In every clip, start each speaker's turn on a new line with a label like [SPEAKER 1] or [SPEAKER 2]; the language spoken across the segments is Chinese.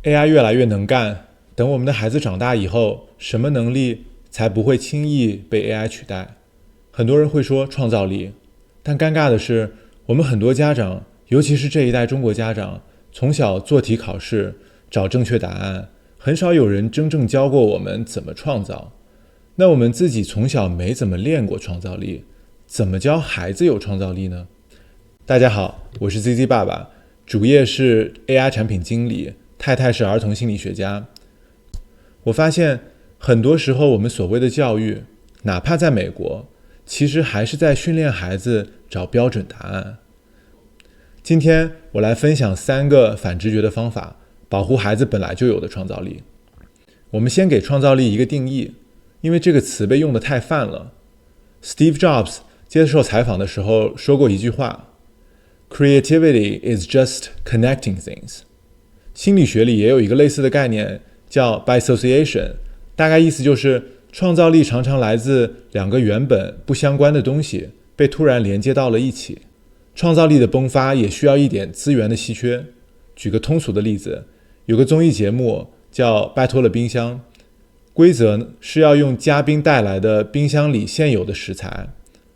[SPEAKER 1] AI 越来越能干，等我们的孩子长大以后，什么能力才不会轻易被 AI 取代？很多人会说创造力，但尴尬的是，我们很多家长，尤其是这一代中国家长，从小做题考试，找正确答案，很少有人真正教过我们怎么创造。那我们自己从小没怎么练过创造力，怎么教孩子有创造力呢？大家好，我是 ZZ 爸爸，主业是 AI 产品经理，太太是儿童心理学家。我发现很多时候我们所谓的教育，哪怕在美国，其实还是在训练孩子找标准答案。今天我来分享3个反直觉的方法，保护孩子本来就有的创造力。我们先给创造力一个定义，因为这个词被用得太泛了。Steve Jobs 接受采访的时候说过一句话 ：“Creativity is just connecting things。”心理学里也有一个类似的概念，叫 by association， 大概意思就是创造力常常来自2个原本不相关的东西被突然连接到了一起。创造力的迸发也需要一点资源的稀缺。举个通俗的例子，有个综艺节目叫《拜托了冰箱》，规则是要用嘉宾带来的冰箱里现有的食材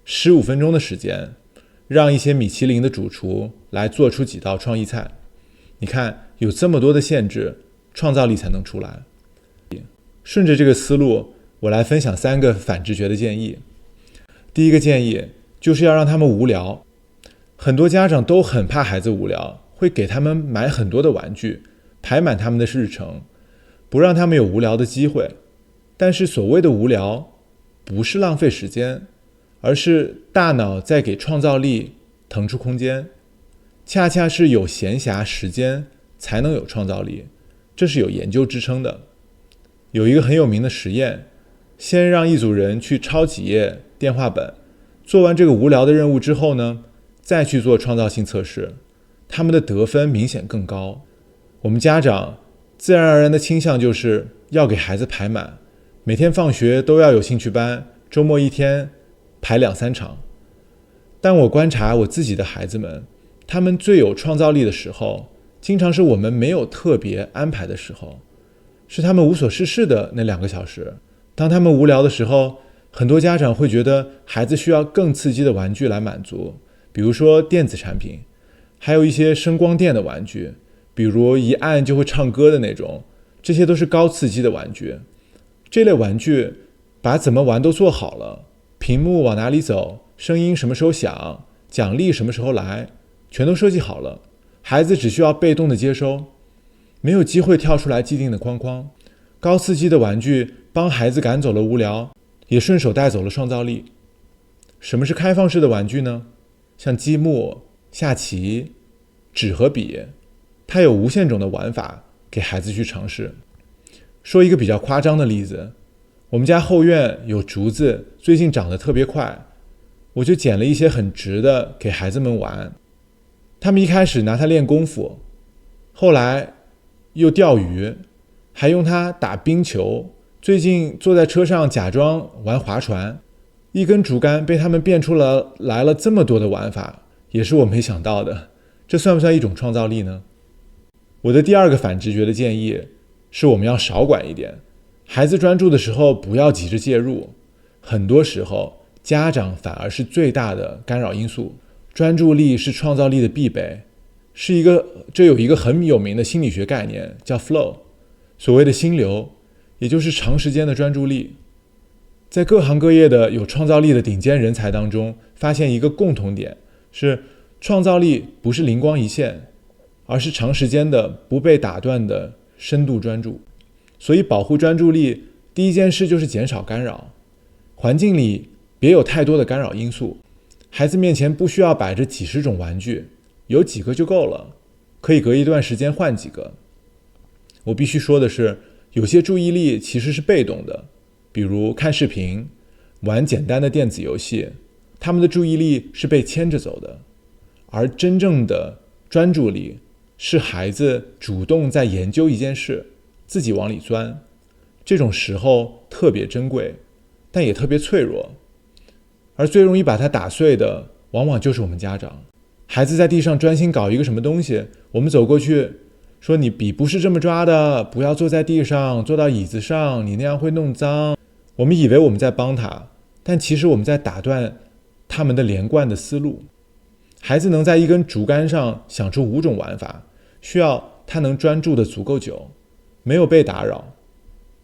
[SPEAKER 1] ，15分钟的时间，让一些米其林的主厨来做出几道创意菜。你看，有这么多的限制，创造力才能出来。顺着这个思路，我来分享3个反直觉的建议。第一个建议就是要让他们无聊。很多家长都很怕孩子无聊，会给他们买很多的玩具，排满他们的日程，不让他们有无聊的机会。但是所谓的无聊，不是浪费时间，而是大脑在给创造力腾出空间。恰恰是有闲暇时间才能有创造力，这是有研究支撑的。有一个很有名的实验，先让一组人去抄几页电话本，做完这个无聊的任务之后呢，再去做创造性测试，他们的得分明显更高。我们家长自然而然的倾向就是要给孩子排满，每天放学都要有兴趣班，周末一天排2-3场。但我观察我自己的孩子们，他们最有创造力的时候，经常是我们没有特别安排的时候，是他们无所事事的那2个小时。当他们无聊的时候，很多家长会觉得孩子需要更刺激的玩具来满足，比如说电子产品，还有一些声光电的玩具，比如一按就会唱歌的那种，这些都是高刺激的玩具。这类玩具把怎么玩都做好了，屏幕往哪里走，声音什么时候响，奖励什么时候来，全都设计好了，孩子只需要被动的接收，没有机会跳出来既定的框框。高刺激的玩具帮孩子赶走了无聊，也顺手带走了创造力。什么是开放式的玩具呢？像积木、下棋、纸和笔，它有无限种的玩法给孩子去尝试。说一个比较夸张的例子，我们家后院有竹子，最近长得特别快，我就捡了一些很直的给孩子们玩。他们一开始拿它练功夫，后来又钓鱼，还用它打冰球，最近坐在车上假装玩划船。一根竹竿被他们变出来了这么多的玩法，也是我没想到的。这算不算一种创造力呢？我的第2个反直觉的建议是我们要少管一点，孩子专注的时候不要急着介入。很多时候家长反而是最大的干扰因素。专注力是创造力的必备，这有一个很有名的心理学概念叫 flow， 所谓的心流，也就是长时间的专注力。在各行各业的有创造力的顶尖人才当中，发现一个共同点，是创造力不是灵光一现，而是长时间的不被打断的深度专注。所以保护专注力，第一件事就是减少干扰，环境里别有太多的干扰因素。孩子面前不需要摆着几十种玩具，有几个就够了，可以隔一段时间换几个。我必须说的是，有些注意力其实是被动的，比如看视频、玩简单的电子游戏，他们的注意力是被牵着走的。而真正的专注力是孩子主动在研究一件事，自己往里钻。这种时候特别珍贵，但也特别脆弱。而最容易把它打碎的，往往就是我们家长。孩子在地上专心搞一个什么东西，我们走过去，说你笔不是这么抓的，不要坐在地上，坐到椅子上，你那样会弄脏。我们以为我们在帮他，但其实我们在打断他们的连贯的思路。孩子能在一根竹竿上想出5种玩法，需要他能专注的足够久，没有被打扰，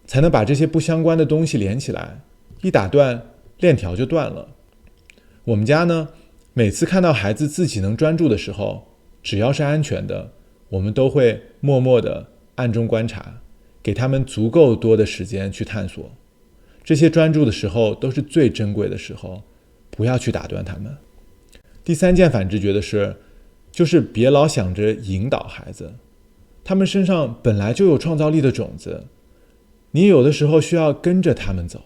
[SPEAKER 1] 才能把这些不相关的东西连起来。一打断，链条就断了。我们家呢，每次看到孩子自己能专注的时候，只要是安全的，我们都会默默的暗中观察，给他们足够多的时间去探索。这些专注的时候都是最珍贵的时候，不要去打断他们。第3件反直觉的事，就是别老想着引导孩子，他们身上本来就有创造力的种子，你有的时候需要跟着他们走。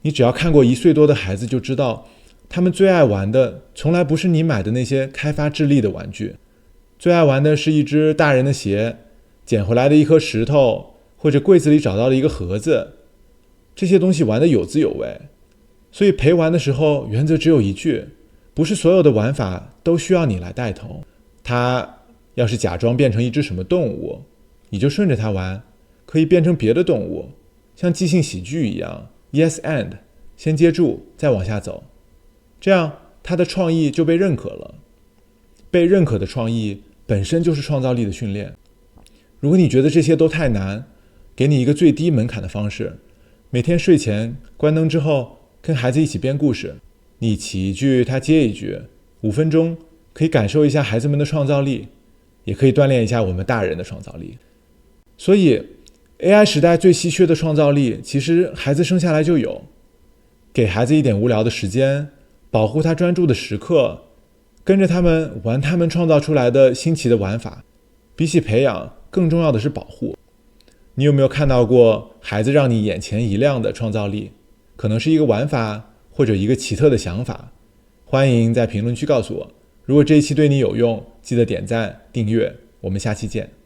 [SPEAKER 1] 你只要看过1岁多的孩子就知道，他们最爱玩的从来不是你买的那些开发智力的玩具，最爱玩的是一只大人的鞋，捡回来的一颗石头，或者柜子里找到的一个盒子。这些东西玩得有滋有味，所以陪玩的时候原则只有一句，不是所有的玩法都需要你来带头。他要是假装变成一只什么动物，你就顺着他玩，可以变成别的动物，像即兴喜剧一样 Yes and 先接住再往下走，这样他的创意就被认可了。被认可的创意本身就是创造力的训练。如果你觉得这些都太难，给你一个最低门槛的方式，每天睡前关灯之后跟孩子一起编故事，你起一句他接一句，5分钟可以感受一下孩子们的创造力，也可以锻炼一下我们大人的创造力。所以 AI 时代最稀缺的创造力，其实孩子生下来就有。给孩子一点无聊的时间，保护他专注的时刻，跟着他们玩他们创造出来的新奇的玩法，比起培养更重要的是保护。你有没有看到过孩子让你眼前一亮的创造力？可能是一个玩法，或者一个奇特的想法。欢迎在评论区告诉我。如果这一期对你有用，记得点赞订阅，我们下期见。